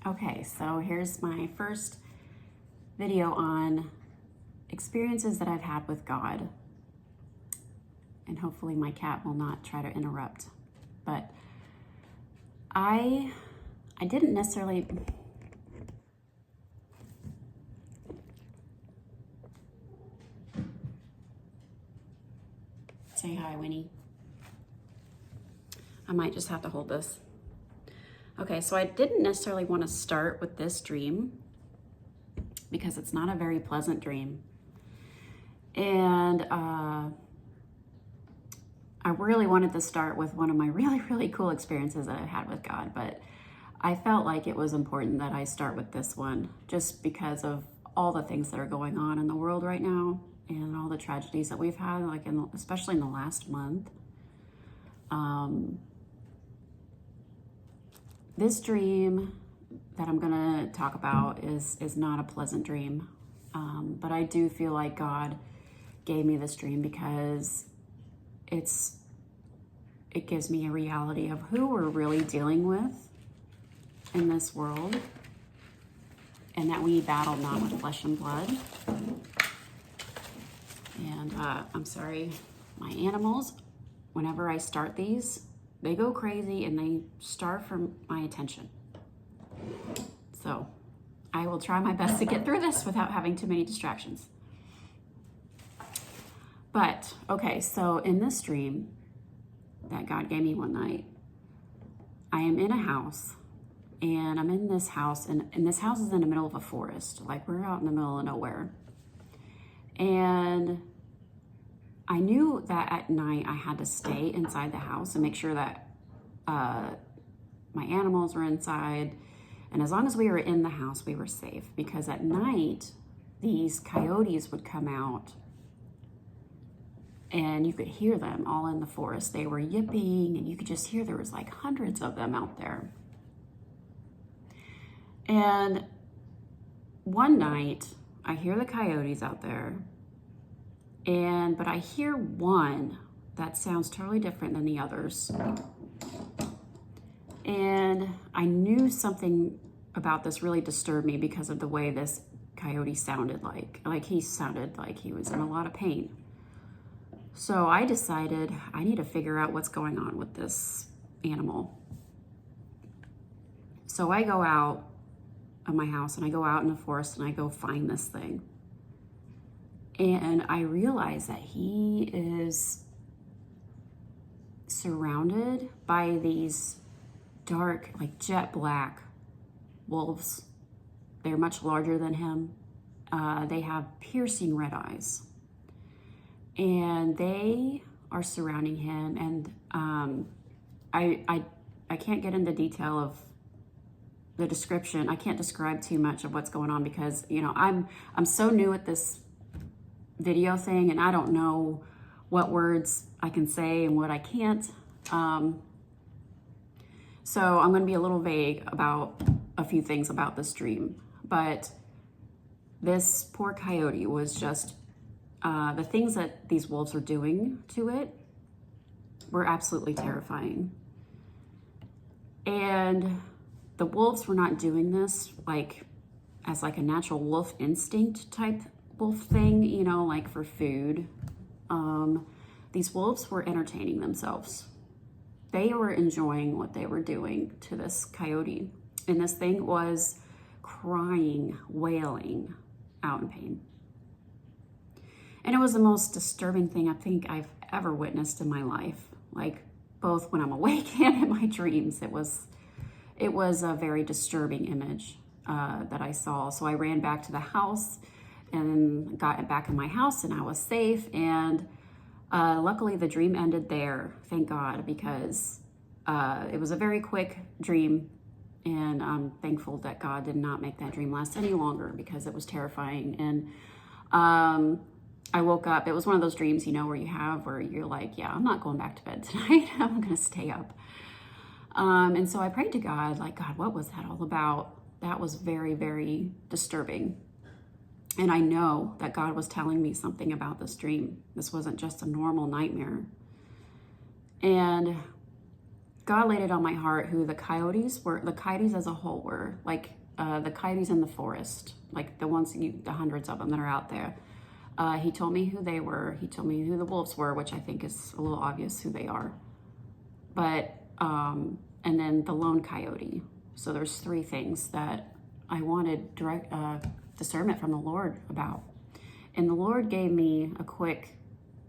Okay, so here's my first video on experiences that I've had with God. And hopefully my cat will not try to interrupt. But I didn't necessarily... Say hi, Winnie. I might just have to hold this. Okay, so I didn't necessarily want to start with this dream because it's not a very pleasant dream. And I really wanted to start with one of my really cool experiences that I've had with God, but I felt like it was important that I start with this one just because of all the things that are going on in the world right now and all the tragedies that we've had, like especially in the last month. This dream that I'm gonna talk about is not a pleasant dream, but I do feel like God gave me this dream because it gives me a reality of who we're really dealing with in this world, and that we battle not with flesh and blood. And I'm sorry, my animals, whenever I start these, they go crazy and they starve for my attention. So I will try my best to get through this without having too many distractions. But, okay, so in this dream that God gave me one night, I am in a house, and I'm in this house, and this house is in the middle of a forest. Like, we're out in the middle of nowhere. And I knew that at night I had to stay inside the house and make sure that my animals were inside. And as long as we were in the house, we were safe. Because at night, these coyotes would come out, and you could hear them all in the forest. They were yipping, and you could just hear there was like hundreds of them out there. And one night, I hear the coyotes out there, but I hear one that sounds totally different than the others. And I knew something about this really disturbed me because of the way this coyote sounded like. Like, he sounded like he was in a lot of pain. So I decided I need to figure out what's going on with this animal. So I go out of my house, and I go out in the forest, and I go find this thing. And I realize that he is surrounded by these dark, like jet black wolves. They're much larger than him. They have piercing red eyes. And they are surrounding him. And I can't get into detail of the description. I can't describe too much of what's going on because, you know, I'm so new at this video thing, and I don't know what words I can say and what I can't. So I'm going to be a little vague about a few things about this dream. But this poor coyote was just, the things that these wolves were doing to it were absolutely terrifying. And the wolves were not doing this like as like a natural wolf instinct type wolf thing, you know, like for food. These wolves were entertaining themselves. They were enjoying what they were doing to this coyote. And this thing was crying, wailing out in pain. And it was the most disturbing thing I think I've ever witnessed in my life. Like, both when I'm awake and in my dreams. It was a very disturbing image that I saw. So I ran back to the house and got back in my house, and I was safe. And luckily the dream ended there, thank God, because it was a very quick dream, and I'm thankful that God did not make that dream last any longer because it was terrifying. And I woke up, it was one of those dreams, you know, where you're like, yeah, I'm not going back to bed tonight. I'm gonna stay up. And so I prayed to God, like, God, what was that all about? That was very disturbing. And I know that God was telling me something about this dream. This wasn't just a normal nightmare. And God laid it on my heart who the coyotes were, the coyotes as a whole were, like the coyotes in the forest, like the ones, the hundreds of them that are out there. He told me who they were. He told me who the wolves were, which I think is a little obvious who they are. But, and then the lone coyote. So there's three things that I wanted direct discernment from the Lord about. And the Lord gave me a quick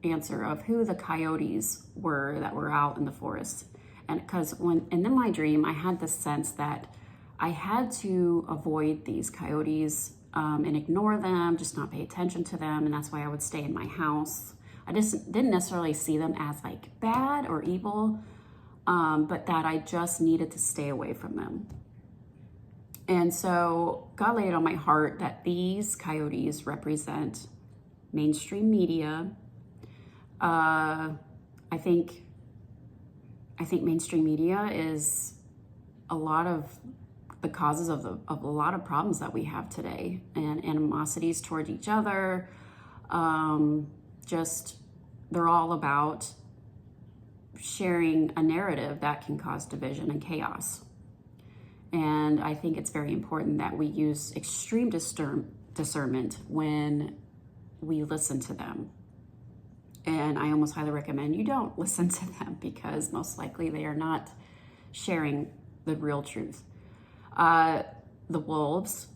answer of who the coyotes were that were out in the forest. And because and in my dream, I had this sense that I had to avoid these coyotes and ignore them, just not pay attention to them. And that's why I would stay in my house. I just didn't necessarily see them as like bad or evil, but that I just needed to stay away from them. And so God laid it on my heart that these coyotes represent mainstream media. I think mainstream media is a lot of the causes of a lot of problems that we have today, and animosities toward each other. Just they're all about sharing a narrative that can cause division and chaos. And I think it's very important that we use extreme discernment when we listen to them. And I almost highly recommend you don't listen to them, because most likely they are not sharing the real truth. The wolves,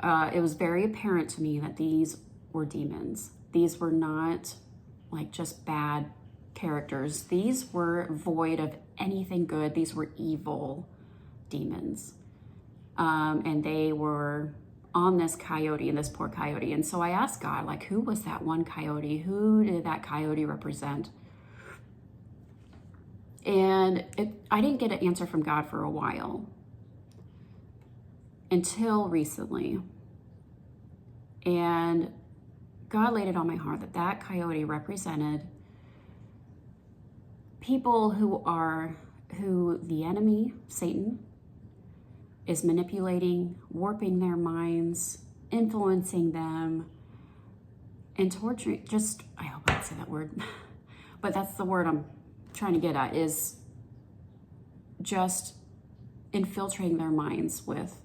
it was very apparent to me that these were demons. These were not like just bad characters. These were void of anything good. These were evil demons. And they were on this coyote, and this poor coyote. And so I asked God, like, who was that one coyote? Who did that coyote represent? And I didn't get an answer from God for a while, until recently. And God laid it on my heart that that coyote represented people who the enemy, Satan, is manipulating, warping their minds, influencing them, and torturing, I hope I didn't say that word, but that's the word I'm trying to get at, is just infiltrating their minds with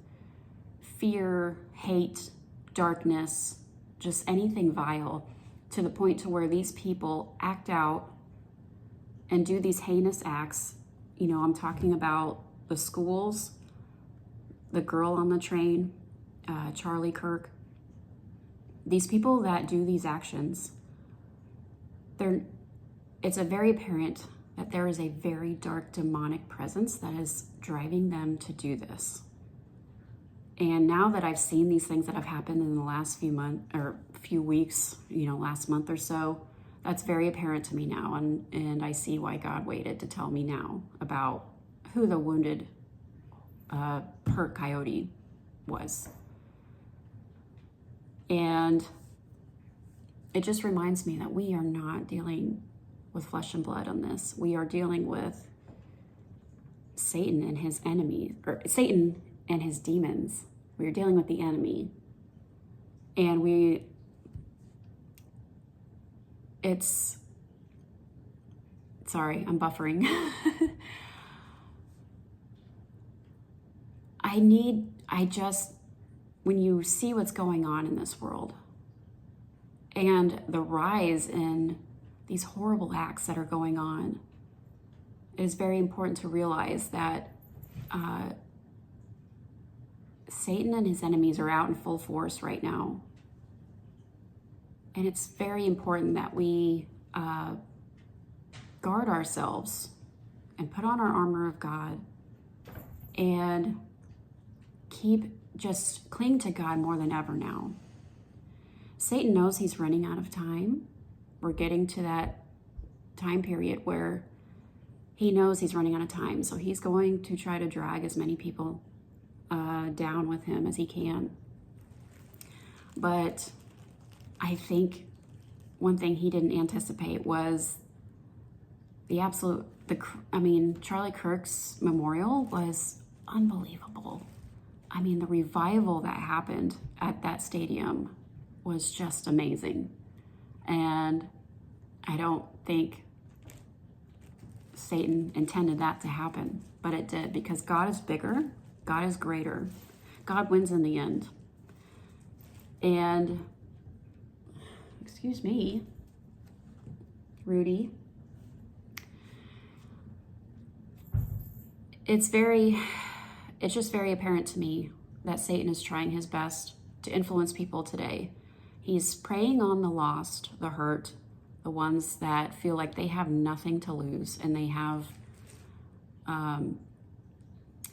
fear, hate, darkness, just anything vile, to the point to where these people act out and do these heinous acts. You know, I'm talking about the schools, the girl on the train, Charlie Kirk. These people that do these actions, it's a very apparent that there is a very dark demonic presence that is driving them to do this. And now that I've seen these things that have happened in the last few weeks, last month or so, that's very apparent to me now. And I see why God waited to tell me now about who the wounded hurt coyote was. And it just reminds me that we are not dealing with flesh and blood on this. We are dealing with Satan and his enemies, or Satan and his demons. We are dealing with the enemy. And sorry, I'm buffering. When you see what's going on in this world and the rise in these horrible acts that are going on, it is very important to realize that Satan and his enemies are out in full force right now. And it's very important that we guard ourselves and put on our armor of God and just cling to God more than ever now. Satan knows he's running out of time. We're getting to that time period where he knows he's running out of time. So he's going to try to drag as many people down with him as he can. But I think one thing he didn't anticipate was Charlie Kirk's memorial was unbelievable. I mean, the revival that happened at that stadium was just amazing. And I don't think Satan intended that to happen, but it did, because God is bigger, God is greater, God wins in the end. And, excuse me, Rudy, it's just very apparent to me that Satan is trying his best to influence people today. He's preying on the lost, the hurt, the ones that feel like they have nothing to lose, and they have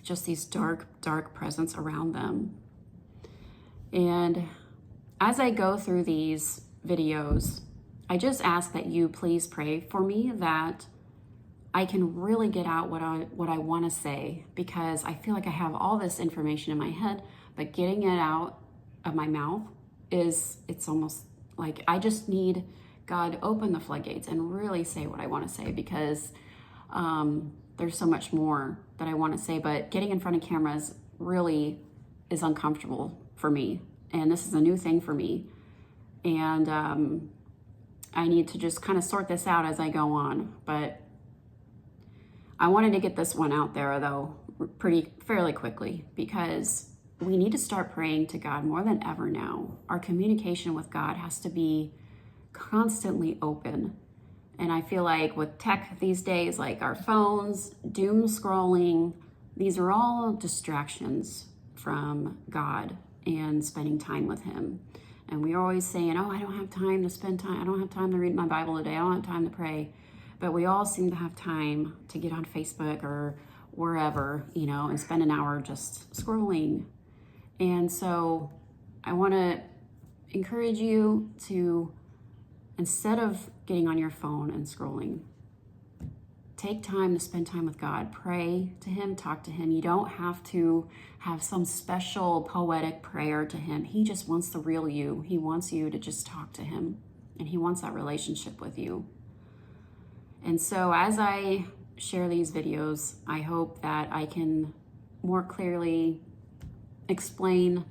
just these dark, dark presence around them. And as I go through these videos, I just ask that you please pray for me, that I can really get out what I want to say, because I feel like I have all this information in my head, but getting it out of my mouth it's almost like I just need God to open the floodgates and really say what I want to say, because there's so much more that I want to say, but getting in front of cameras really is uncomfortable for me. And this is a new thing for me. And I need to just kind of sort this out as I go on. But I wanted to get this one out there, though, fairly quickly, because we need to start praying to God more than ever now. Our communication with God has to be constantly open. And I feel like with tech these days, like our phones, doom scrolling, these are all distractions from God and spending time with Him. And we're always saying, oh, I don't have time to spend time. I don't have time to read my Bible today. I don't have time to pray. But we all seem to have time to get on Facebook or wherever, and spend an hour just scrolling. And so I want to encourage you to, instead of getting on your phone and scrolling, take time to spend time with God. Pray to Him, talk to Him. You don't have to have some special poetic prayer to Him. He just wants the real you. He wants you to just talk to Him, and He wants that relationship with you. And so as I share these videos, I hope that I can more clearly explain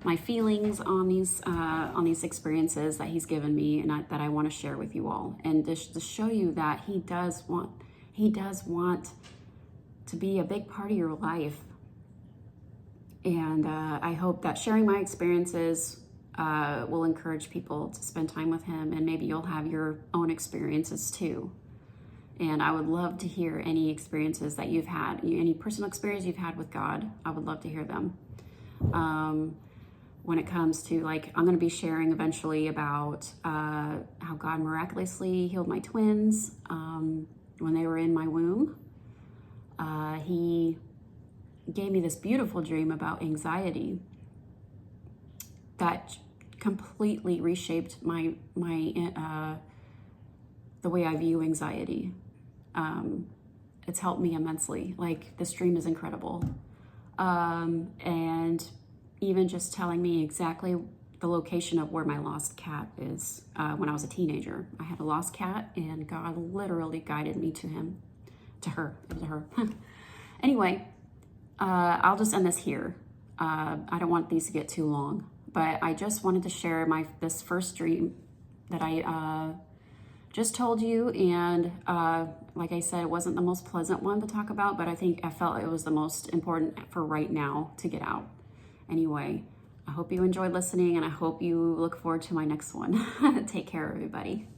my feelings on these experiences that He's given me, and that I want to share with you all, and to show you that He does want to be a big part of your life. And I hope that sharing my experiences will encourage people to spend time with Him, and maybe you'll have your own experiences too. And I would love to hear any experiences that you've had, any personal experience you've had with God. I would love to hear them. When it comes to, I'm going to be sharing eventually about how God miraculously healed my twins when they were in my womb. He gave me this beautiful dream about anxiety that completely reshaped my the way I view anxiety. It's helped me immensely. This dream is incredible. And even just telling me exactly the location of where my lost cat is. When I was a teenager, I had a lost cat, and God literally guided me to her. It was her. Anyway, I'll just end this here. I don't want these to get too long, but I just wanted to share this first dream that I just told you. And like I said, it wasn't the most pleasant one to talk about, but I felt it was the most important for right now to get out. Anyway, I hope you enjoyed listening, and I hope you look forward to my next one. Take care, everybody.